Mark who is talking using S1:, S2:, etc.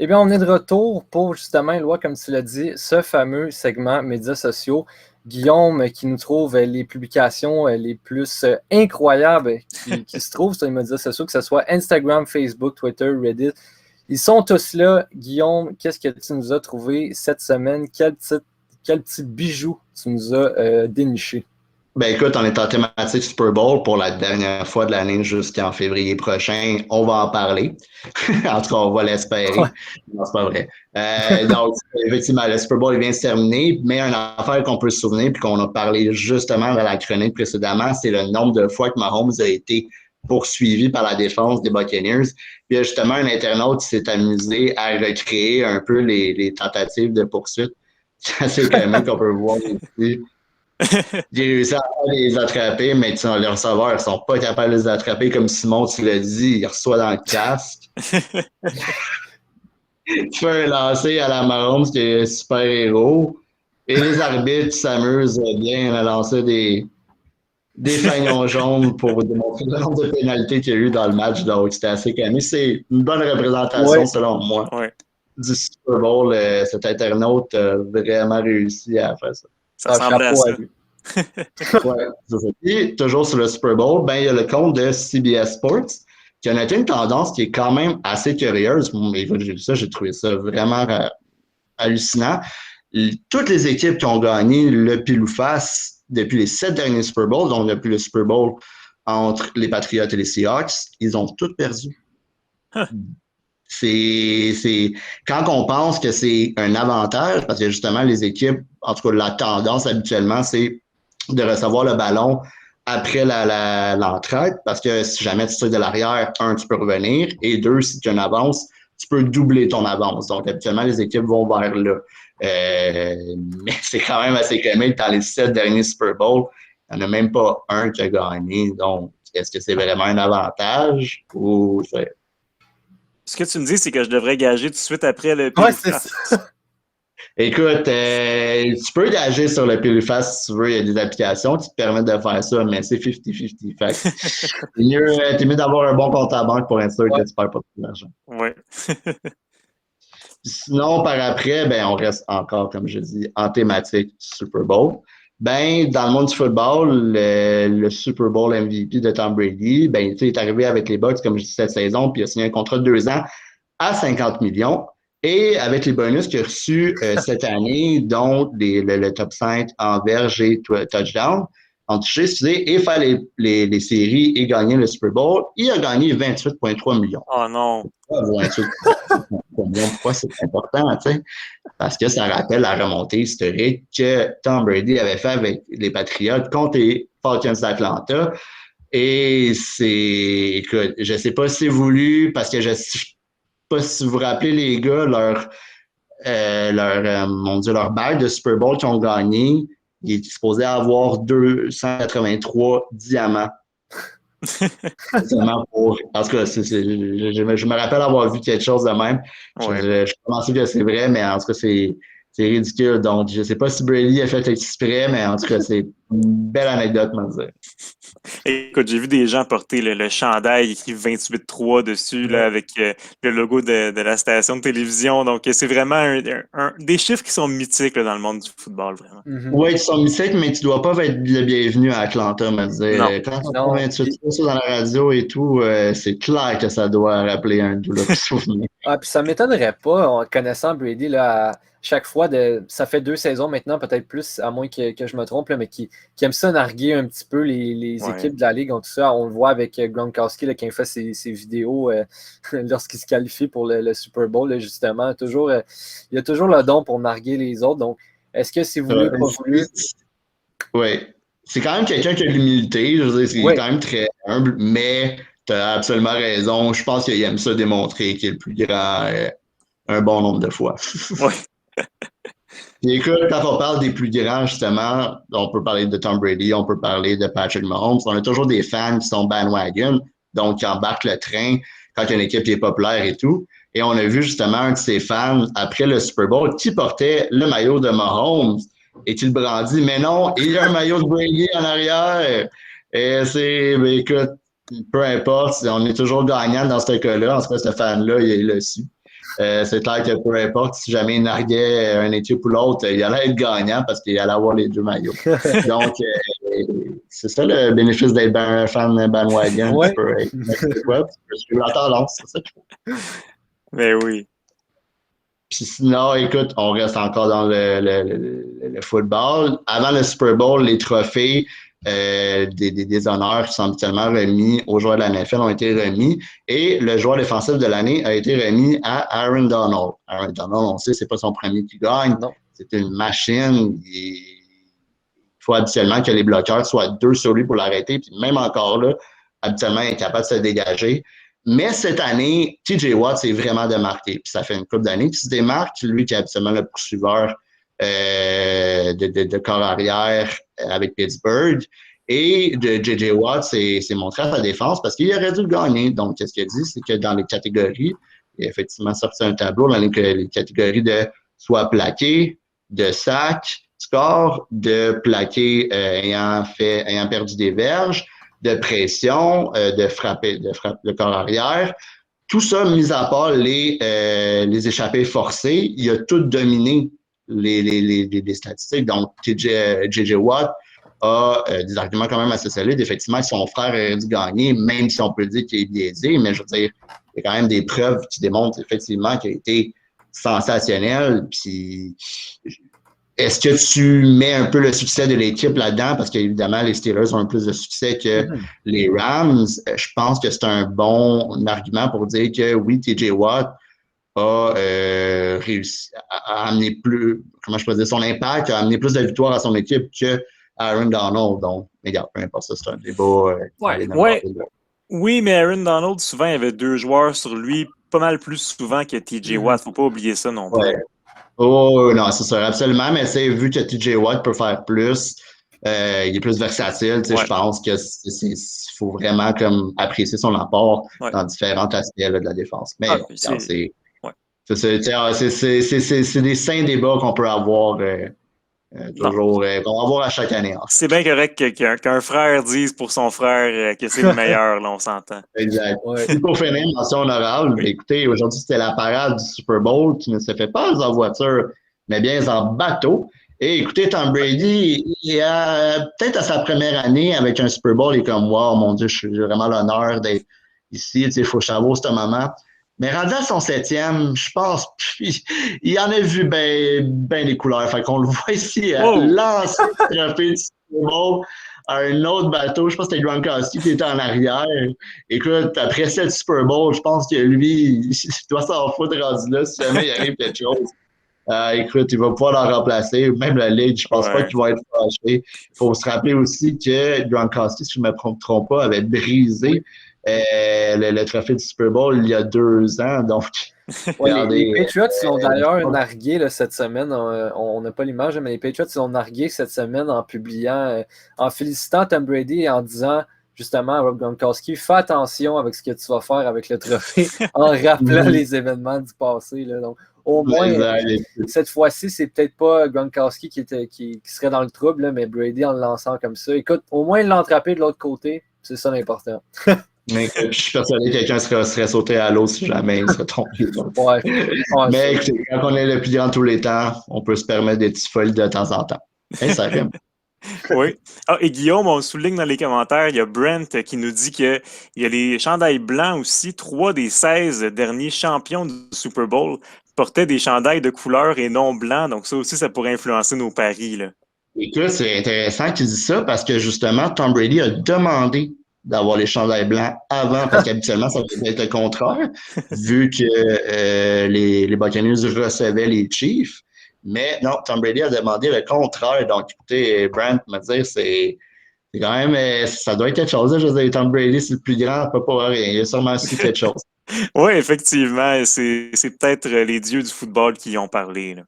S1: Eh bien, on est de retour pour justement, Éloi, comme tu l'as dit, ce fameux segment médias sociaux. Guillaume qui nous trouve les publications les plus incroyables qui se trouvent sur les médias sociaux, que ce soit Instagram, Facebook, Twitter, Reddit. Ils sont tous là. Guillaume, qu'est-ce que tu nous as trouvé cette semaine? Quel petit bijou tu nous as déniché?
S2: Ben écoute, on est en thématique Super Bowl pour la dernière fois de l'année jusqu'en février prochain. On va en parler. En tout cas, on va l'espérer.
S1: Ouais.
S2: Non, c'est pas vrai. Donc, effectivement, le Super Bowl vient de se terminer, mais une affaire qu'on peut se souvenir puis qu'on a parlé justement dans la chronique précédemment, c'est le nombre de fois que Mahomes a été poursuivi par la défense des Buccaneers. Puis justement, un internaute s'est amusé à recréer un peu les tentatives de poursuite. C'est assez comique qu'on peut voir ici. J'ai réussi à les attraper, mais les receveurs ne sont pas capables de les attraper. Comme Simon, tu l'as dit, il reçoit dans le casque. Tu fais un lancer à la Mahomes qui est super-héros. Et les arbitres s'amusent bien à lancer des fagnons jaunes pour démontrer le nombre de pénalités qu'il y a eu dans le match. Donc, c'était assez calme. C'est une bonne représentation, selon moi, du Super Bowl. Cet internaute a vraiment réussi à faire ça.
S3: Ça ressemblait à ça.
S2: Ouais, c'est ça. Et toujours sur le Super Bowl, ben, il y a le compte de CBS Sports qui a noté une tendance qui est quand même assez curieuse. Mais j'ai vu ça, j'ai trouvé ça vraiment hallucinant. Toutes les équipes qui ont gagné le pile ou face depuis les 7 derniers Super Bowls, donc depuis le Super Bowl entre les Patriots et les Seahawks, ils ont toutes perdu. C'est quand on pense que c'est un avantage, parce que justement, les équipes, en tout cas, la tendance habituellement, c'est de recevoir le ballon après l'entraide, parce que si jamais tu tires de l'arrière, un, tu peux revenir, et deux, si tu as une avance, tu peux doubler ton avance. Donc, habituellement, les équipes vont vers là. Mais c'est quand même assez comique. Dans les 7 derniers Super Bowls, il n'y en a même pas un qui a gagné. Donc, est-ce que c'est vraiment un avantage ou c'est...
S3: Ce que tu me dis, c'est que je devrais gager tout de suite après le
S1: pile ou face.
S2: Écoute, tu peux gager sur le pile ou face si tu veux. Il y a des applications qui te permettent de faire ça, mais c'est 50-50. T'es mieux d'avoir un bon compte à banque pour être sûr que tu ne perds pas tout l'argent.
S3: Oui.
S2: Sinon, par après, ben, on reste encore, comme je dis, en thématique Super Bowl. Ben, dans le monde du football, le Super Bowl MVP de Tom Brady, ben, il est arrivé avec les Bucks, comme je dis, cette saison, puis il a signé un contrat de 2 ans à 50 millions. Et avec les bonus qu'il a reçus cette année, dont le top 5 en verge et touchdown, en touché, et faire les séries et gagner le Super Bowl, il a gagné 28,3 millions.
S3: Oh non!
S2: 28,3 millions, pourquoi c'est important, tu sais? Parce que ça rappelle la remontée historique que Tom Brady avait fait avec les Patriots contre les Falcons d'Atlanta. Et écoute, je sais pas si c'est voulu, parce que je sais pas si vous vous rappelez, les gars, leur bague de Super Bowl qu'ils ont gagné, il est supposé avoir 283 diamants. En tout cas, je me rappelle avoir vu quelque chose de même. Je pensais que c'est vrai, mais en tout cas, c'est ridicule. Donc, je ne sais pas si Brady a fait exprès, mais en tout cas, c'est une belle anecdote, moi, dire.
S3: Écoute, j'ai vu des gens porter le chandail écrit 28.3 dessus, là, avec le logo de la station de télévision. Donc, c'est vraiment des chiffres qui sont mythiques là, dans le monde du football, vraiment.
S2: Oui, ils sont mythiques, mais tu ne dois pas être le bienvenu à Atlanta, me dire. Quand tu as 28 dans la radio et tout, c'est clair que ça doit rappeler un douloureux souvenir.
S1: Ah, puis ça ne m'étonnerait pas, en connaissant Brady, là, à chaque fois, ça fait 2 saisons maintenant, peut-être plus, à moins que je me trompe, là, mais qui aime ça narguer un petit peu les équipes de la Ligue. Tout ça, on le voit avec Gronkowski là, qui a fait ses vidéos lorsqu'il se qualifie pour le Super Bowl, là, justement. Il a toujours le don pour narguer les autres. Donc, est-ce que c'est voulu ou pas voulu?
S2: Oui. C'est quand même quelqu'un qui a de l'humilité. Je veux dire, c'est quand même très humble, mais tu as absolument raison. Je pense qu'il aime ça démontrer qu'il est le plus grand un bon nombre de fois.
S3: Oui.
S2: Puis écoute, quand on parle des plus grands, justement, on peut parler de Tom Brady, on peut parler de Patrick Mahomes. On a toujours des fans qui sont bandwagon, donc qui embarquent le train quand une équipe est populaire et tout. Et on a vu justement un de ces fans, après le Super Bowl, qui portait le maillot de Mahomes et qui le brandit. Mais non, il y a un maillot de Brady en arrière. Et écoute, peu importe, on est toujours gagnant dans ce cas-là. En tout cas, ce fan-là, il l'a su. C'est clair que peu importe, si jamais il narguait une équipe ou l'autre, il allait être gagnant parce qu'il allait avoir les deux maillots. Donc, c'est ça le bénéfice d'être un fan bandwagon.
S1: Ouais.
S2: Tu peux suivre la tendance, c'est ça qu'il faut.
S3: Mais oui.
S2: Puis sinon, écoute, on reste encore dans le football. Avant le Super Bowl, les trophées des honneurs qui sont habituellement remis aux joueurs de la NFL ont été remis. Et le joueur défensif de l'année a été remis à Aaron Donald. Aaron Donald, on sait, c'est pas son premier qui gagne.
S1: Non.
S2: C'est une machine. Il faut habituellement que les bloqueurs soient 2 sur lui pour l'arrêter. Puis même encore là, habituellement, il est capable de se dégager. Mais cette année, TJ Watt s'est vraiment démarqué. Puis ça fait une couple d'années qu'il se démarque. Lui qui est habituellement le poursuiveur de corps arrière avec Pittsburgh. Et de J.J. Watt s'est montré à sa défense parce qu'il aurait dû le gagner. Donc, qu'est-ce qu'il a dit? C'est que dans les catégories, il a effectivement sorti un tableau dans les catégories de soit plaqué, de sac, score, de plaqué ayant perdu des verges, de pression, de frapper le corps arrière. Tout ça, mis à part les échappées forcées, il a tout dominé les statistiques. Donc, J.J. Watt a des arguments quand même assez solides. Effectivement, son frère aurait dû gagner, même si on peut dire qu'il est biaisé, mais je veux dire, il y a quand même des preuves qui démontrent effectivement qu'il a été sensationnel. Puis, est-ce que tu mets un peu le succès de l'équipe là-dedans? Parce qu'évidemment, les Steelers ont un plus de succès que les Rams. Je pense que c'est un bon argument pour dire que oui, TJ Watt a réussi à amener plus, comment je peux dire, son impact, a amené plus de victoires à son équipe que Aaron Donald. Donc, regarde, peu importe ça, c'est un débat.
S3: Oui, mais Aaron Donald, souvent, il y avait 2 joueurs sur lui, pas mal plus souvent que TJ Watt. Faut pas oublier ça non plus.
S2: Ouais. Oh, non, c'est sûr, absolument. Mais c'est vu que TJ Watt peut faire plus, il est plus versatile. Je pense que faut vraiment comme apprécier son apport dans différents aspects de la défense. Mais c'est des sains débats qu'on peut avoir toujours, qu'on va avoir à chaque année. En fait.
S3: C'est bien correct qu'un frère dise pour son frère que c'est le meilleur, là, on s'entend.
S2: Exact. Pour finir, mention honorable, écoutez, aujourd'hui, c'était la parade du Super Bowl qui ne se fait pas en voiture, mais bien en bateau. Et écoutez, Tom Brady, il a peut-être à sa première année avec un Super Bowl, il est comme, wow, mon Dieu, j'ai vraiment l'honneur d'être ici, il faut chavo ce moment. Mais rendu à son 7e, je pense, il en a vu bien des couleurs. Fait qu'on le voit ici lancer le trophée du Super Bowl à un autre bateau. Je pense que c'était Gronkowski qui était en arrière. Écoute, après 7 Super Bowl, je pense que lui, il doit s'en foutre rendu là si jamais il arrive quelque chose. Écoute, il va pouvoir l'en remplacer. Même la Ligue, je pense pas qu'il va être fâché. Il faut se rappeler aussi que Gronkowski, si je ne me trompe pas, avait brisé le trophée du Super Bowl il y a 2 ans. Donc,
S1: les Patriots l'ont d'ailleurs nargué là, cette semaine. On n'a pas l'image, mais les Patriots l'ont nargué cette semaine en publiant, en félicitant Tom Brady et en disant justement à Rob Gronkowski, fais attention avec ce que tu vas faire avec le trophée en rappelant les événements du passé. Là. Donc, au moins, cette fois-ci, c'est peut-être pas Gronkowski qui serait dans le trouble, là, mais Brady en le lançant comme ça. Écoute, au moins, il l'a attrapé de l'autre côté. C'est ça l'important.
S2: Mais je suis persuadé que quelqu'un serait sauté à l'eau si jamais il serait trompé. Mais écoutez, quand on est le plus grand de tous les temps, on peut se permettre des petites folies de temps en temps. Ça rime.
S3: Oui. Et Guillaume, on souligne dans les commentaires, il y a Brent qui nous dit qu'il y a les chandails blancs aussi. 3 des 16 derniers champions du Super Bowl portaient des chandails de couleur et non blancs. Donc ça aussi, ça pourrait influencer nos paris. Là.
S2: Écoute, c'est intéressant qu'il dise ça parce que justement, Tom Brady a demandé d'avoir les chandails blancs avant, parce qu'habituellement, ça devait être le contraire, vu que les Buccaneers recevaient les Chiefs. Mais non, Tom Brady a demandé le contraire. Donc, écoutez, Brent me dire, c'est quand même, ça doit être quelque chose. Je veux dire, Tom Brady, c'est le plus grand, on peut pas rien. Il y a sûrement su quelque chose.
S3: Oui, effectivement. C'est peut-être les dieux du football qui y ont parlé. Là.